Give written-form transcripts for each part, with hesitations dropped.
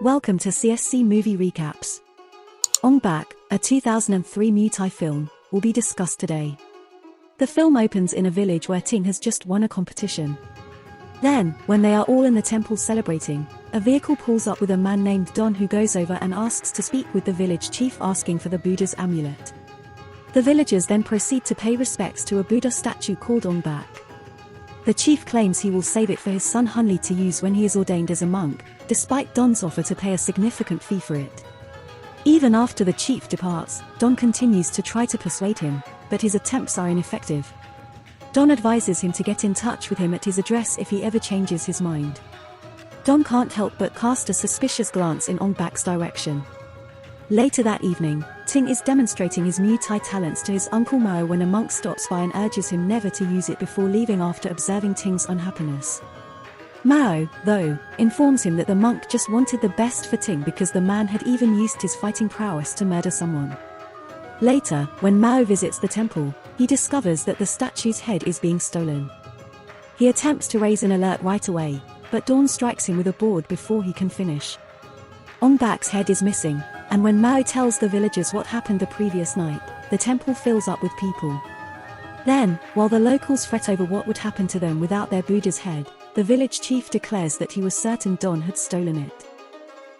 Welcome to CSC Movie Recaps. Ong Bak, a 2003 Muay Thai film, will be discussed today. The film opens in a village where Ting has just won a competition. Then, when they are all in the temple celebrating, a vehicle pulls up with a man named Don who goes over and asks to speak with the village chief asking for the Buddha's amulet. The villagers then proceed to pay respects to a Buddha statue called Ong Bak. The chief claims he will save it for his son Hunli to use when he is ordained as a monk, despite Don's offer to pay a significant fee for it. Even after the chief departs, Don continues to try to persuade him, but his attempts are ineffective. Don advises him to get in touch with him at his address if he ever changes his mind. Don can't help but cast a suspicious glance in Ong Bak's direction. Later that evening, Ting is demonstrating his Muay Thai talents to his uncle Mao when a monk stops by and urges him never to use it before leaving after observing Ting's unhappiness. Mao, though, informs him that the monk just wanted the best for Ting because the man had even used his fighting prowess to murder someone. Later, when Mao visits the temple, he discovers that the statue's head is being stolen. He attempts to raise an alert right away, but Dawn strikes him with a board before he can finish. Ong Bak's head is missing, and when Mao tells the villagers what happened the previous night, the temple fills up with people. Then, while the locals fret over what would happen to them without their Buddha's head, the village chief declares that he was certain Don had stolen it.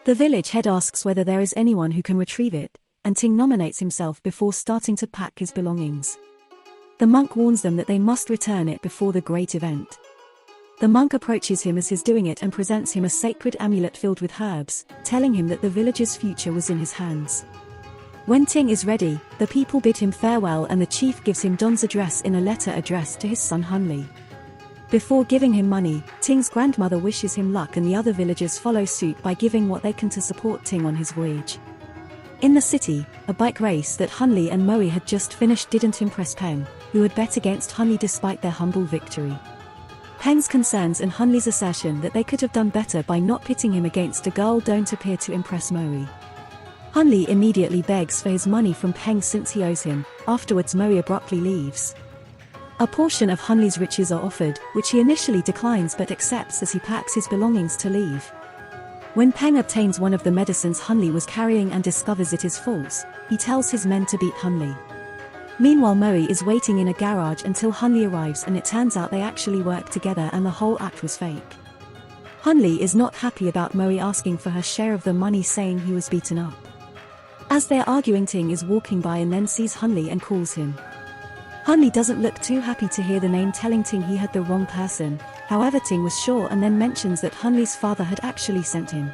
The village head asks whether there is anyone who can retrieve it, and Ting nominates himself before starting to pack his belongings. The monk warns them that they must return it before the great event. The monk approaches him as he's doing it and presents him a sacred amulet filled with herbs, telling him that the village's future was in his hands. When Ting is ready, the people bid him farewell and the chief gives him Don's address in a letter addressed to his son Hunli. Before giving him money, Ting's grandmother wishes him luck and the other villagers follow suit by giving what they can to support Ting on his voyage. In the city, a bike race that Hunli and Moe had just finished didn't impress Peng, who had bet against Hunli despite their humble victory. Peng's concerns and Hunli's assertion that they could have done better by not pitting him against a girl don't appear to impress Moe. Hunli immediately begs for his money from Peng since he owes him. Afterwards Moe abruptly leaves. A portion of Hunli's riches are offered, which he initially declines but accepts as he packs his belongings to leave. When Peng obtains one of the medicines Hunli was carrying and discovers it is false, he tells his men to beat Hunli. Meanwhile Moe is waiting in a garage until Hunli arrives and it turns out they actually work together and the whole act was fake. Hunli is not happy about Moe asking for her share of the money saying he was beaten up. As they're arguing Ting is walking by and then sees Hunli and calls him. Hunli doesn't look too happy to hear the name telling Ting he had the wrong person, however Ting was sure and then mentions that Hunli's father had actually sent him.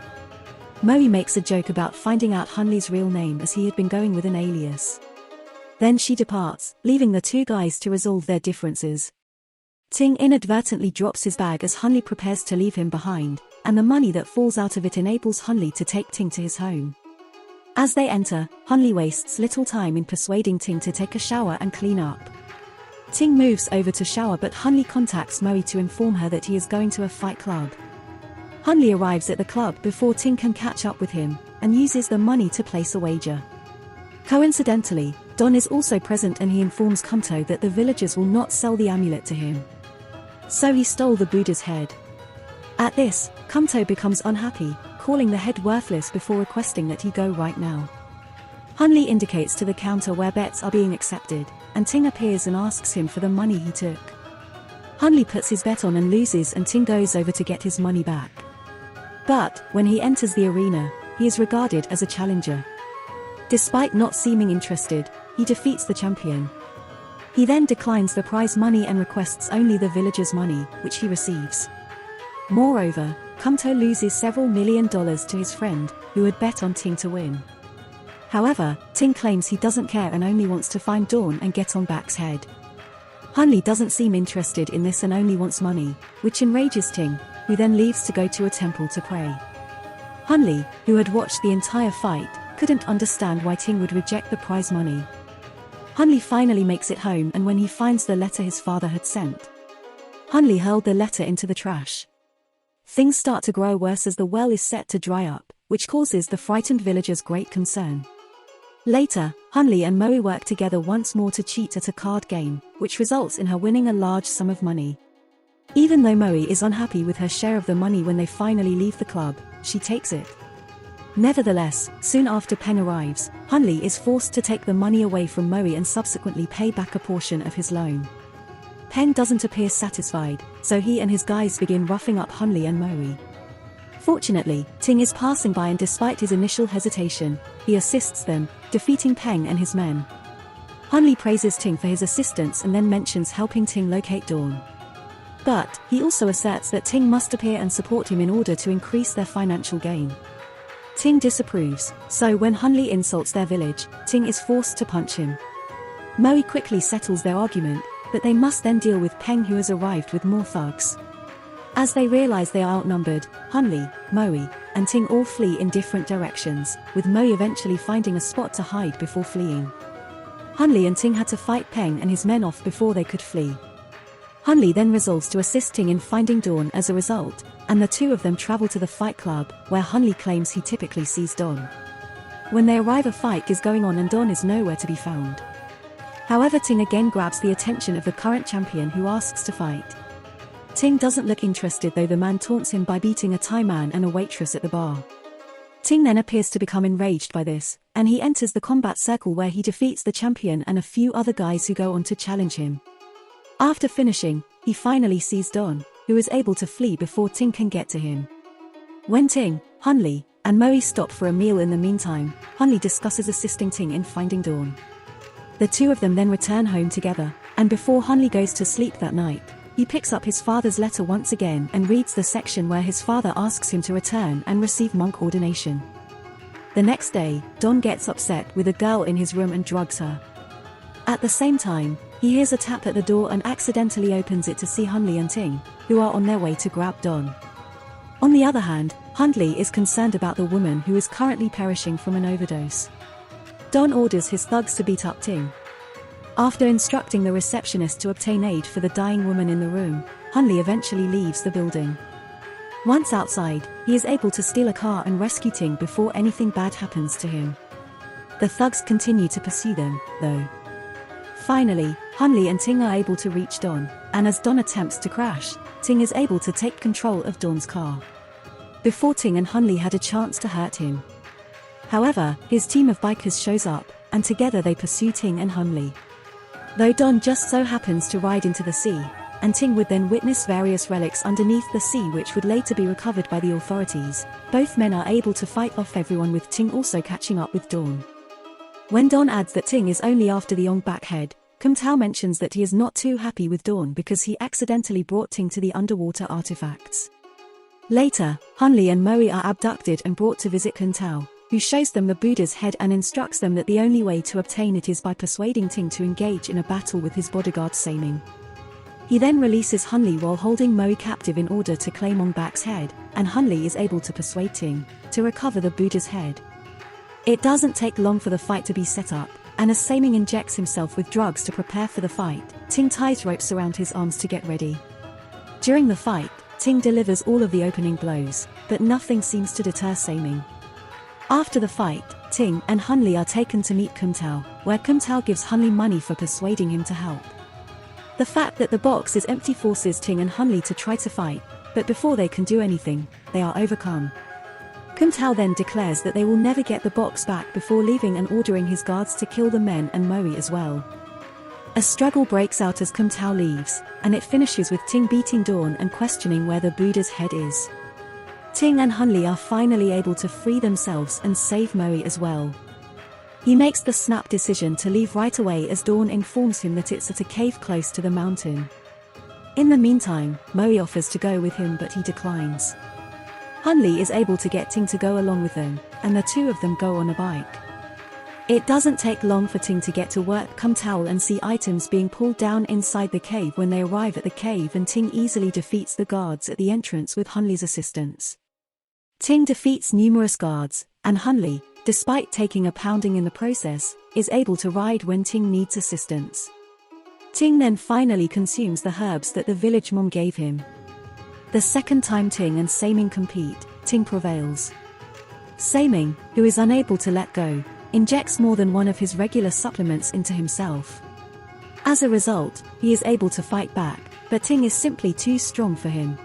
Moe makes a joke about finding out Hunli's real name as he had been going with an alias. Then she departs, leaving the two guys to resolve their differences. Ting inadvertently drops his bag as Hunli prepares to leave him behind, and the money that falls out of it enables Hunli to take Ting to his home. As they enter, Hunli wastes little time in persuading Ting to take a shower and clean up. Ting moves over to shower but Hunli contacts Moe to inform her that he is going to a fight club. Hunli arrives at the club before Ting can catch up with him, and uses the money to place a wager. Coincidentally, Don is also present and he informs Kumto that the villagers will not sell the amulet to him. So he stole the Buddha's head. At this, Kumto becomes unhappy, calling the head worthless before requesting that he go right now. Hunli indicates to the counter where bets are being accepted, and Ting appears and asks him for the money he took. Hunli puts his bet on and loses and Ting goes over to get his money back. But, when he enters the arena, he is regarded as a challenger. Despite not seeming interested, he defeats the champion. He then declines the prize money and requests only the villagers' money, which he receives. Moreover, Kumto loses several $1 million to his friend, who had bet on Ting to win. However, Ting claims he doesn't care and only wants to find Dawn and get Ong Bak's head. Hunli doesn't seem interested in this and only wants money, which enrages Ting, who then leaves to go to a temple to pray. Hunli, who had watched the entire fight, couldn't understand why Ting would reject the prize money. Hunli finally makes it home and when he finds the letter his father had sent, Hunli hurled the letter into the trash. Things start to grow worse as the well is set to dry up, which causes the frightened villagers great concern. Later, Hunli and Moe work together once more to cheat at a card game, which results in her winning a large sum of money. Even though Moe is unhappy with her share of the money when they finally leave the club, she takes it. Nevertheless, soon after Peng arrives, Hunley is forced to take the money away from Moe and subsequently pay back a portion of his loan. Peng doesn't appear satisfied, so he and his guys begin roughing up Hunley and Moe. Fortunately, Ting is passing by and despite his initial hesitation, he assists them, defeating Peng and his men. Hunley praises Ting for his assistance and then mentions helping Ting locate Dawn. But, he also asserts that Ting must appear and support him in order to increase their financial gain. Ting disapproves, so when Hunley insults their village, Ting is forced to punch him. Moe quickly settles their argument, but they must then deal with Peng who has arrived with more thugs. As they realize they are outnumbered, Hunley, Moe, and Ting all flee in different directions, with Moe eventually finding a spot to hide before fleeing. Hunley and Ting had to fight Peng and his men off before they could flee. Hunley then resolves to assist Ting in finding Dawn as a result, and the two of them travel to the Fight Club, where Hunley claims he typically sees Dawn. When they arrive, a fight is going on and Dawn is nowhere to be found. However, Ting again grabs the attention of the current champion who asks to fight. Ting doesn't look interested though the man taunts him by beating a Thai man and a waitress at the bar. Ting then appears to become enraged by this, and he enters the combat circle where he defeats the champion and a few other guys who go on to challenge him. After finishing, he finally sees Dawn, who is able to flee before Ting can get to him. When Ting, Hunley, and Moe stop for a meal in the meantime, Hunley discusses assisting Ting in finding Dawn. The two of them then return home together, and before Hunley goes to sleep that night, he picks up his father's letter once again and reads the section where his father asks him to return and receive monk ordination. The next day, Dawn gets upset with a girl in his room and drugs her. At the same time, he hears a tap at the door and accidentally opens it to see Hunley and Ting, who are on their way to grab Dawn. On the other hand, Hunley is concerned about the woman who is currently perishing from an overdose. Dawn orders his thugs to beat up Ting. After instructing the receptionist to obtain aid for the dying woman in the room, Hunley eventually leaves the building. Once outside, he is able to steal a car and rescue Ting before anything bad happens to him. The thugs continue to pursue them, though. Finally, Hunley and Ting are able to reach Dawn, and as Dawn attempts to crash, Ting is able to take control of Dawn's car. Before Ting and Hunley had a chance to hurt him. However, his team of bikers shows up, and together they pursue Ting and Hunley. Though Dawn just so happens to ride into the sea, and Ting would then witness various relics underneath the sea which would later be recovered by the authorities, both men are able to fight off everyone with Ting also catching up with Dawn. When Dawn adds that Ting is only after the Ong Bak head, Kum Tao mentions that he is not too happy with Dawn because he accidentally brought Ting to the underwater artifacts. Later, Hunley and Moe are abducted and brought to visit Kum Tao, who shows them the Buddha's head and instructs them that the only way to obtain it is by persuading Ting to engage in a battle with his bodyguard Saming. He then releases Hunley while holding Moe captive in order to claim Ong Bak's head, and Hunley is able to persuade Ting to recover the Buddha's head. It doesn't take long for the fight to be set up, and as Saming injects himself with drugs to prepare for the fight, Ting ties ropes around his arms to get ready. During the fight, Ting delivers all of the opening blows, but nothing seems to deter Saming. After the fight, Ting and Hunley are taken to meet Kum Tao, where Kum Tao gives Hunley money for persuading him to help. The fact that the box is empty forces Ting and Hunley to try to fight, but before they can do anything, they are overcome. Kum Tao then declares that they will never get the box back before leaving and ordering his guards to kill the men and Moe as well. A struggle breaks out as Kum Tao leaves, and it finishes with Ting beating Dawn and questioning where the Buddha's head is. Ting and Hunley are finally able to free themselves and save Moe as well. He makes the snap decision to leave right away as Dawn informs him that it's at a cave close to the mountain. In the meantime, Moe offers to go with him but he declines. Hunley is able to get Ting to go along with them, and the two of them go on a bike. It doesn't take long for Ting to get to work Kum Tao and see items being pulled down inside the cave when they arrive at the cave, and Ting easily defeats the guards at the entrance with Hunley's assistance. Ting defeats numerous guards, and Hunley, despite taking a pounding in the process, is able to ride when Ting needs assistance. Ting then finally consumes the herbs that the village mom gave him. The second time Ting and Saming compete, Ting prevails. Saming, who is unable to let go, injects more than one of his regular supplements into himself. As a result, he is able to fight back, but Ting is simply too strong for him.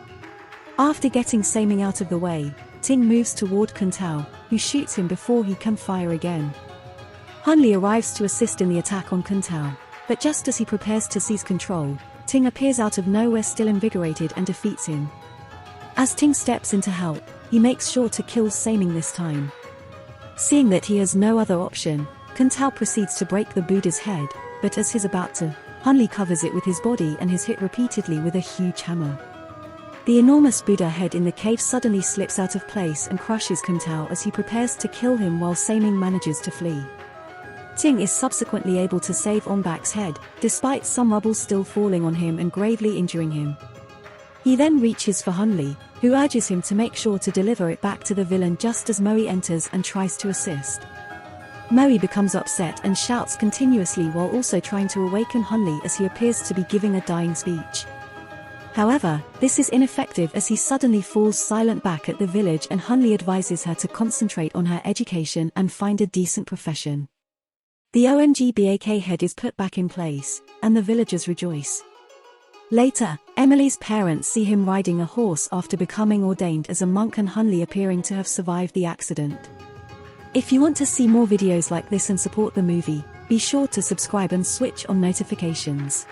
After getting Saming out of the way, Ting moves toward Kun Tao, who shoots him before he can fire again. Hunley arrives to assist in the attack on Kun Tao, but just as he prepares to seize control, Ting appears out of nowhere still invigorated and defeats him. As Ting steps in to help, he makes sure to kill Saming this time. Seeing that he has no other option, Kun Tao proceeds to break the Buddha's head, but as he's about to, Hunley covers it with his body and is hit repeatedly with a huge hammer. The enormous Buddha head in the cave suddenly slips out of place and crushes Kun Tao as he prepares to kill him while Saming manages to flee. Ting is subsequently able to save Ong Bak's head, despite some rubble still falling on him and gravely injuring him. He then reaches for Hunley, who urges him to make sure to deliver it back to the villain just as Moe enters and tries to assist. Moe becomes upset and shouts continuously while also trying to awaken Hunley as he appears to be giving a dying speech. However, this is ineffective as he suddenly falls silent back at the village and Hunley advises her to concentrate on her education and find a decent profession. The OMG BAK head is put back in place, and the villagers rejoice. Later, Emily's parents see him riding a horse after becoming ordained as a monk and Hunley appearing to have survived the accident. If you want to see more videos like this and support the movie, be sure to subscribe and switch on notifications.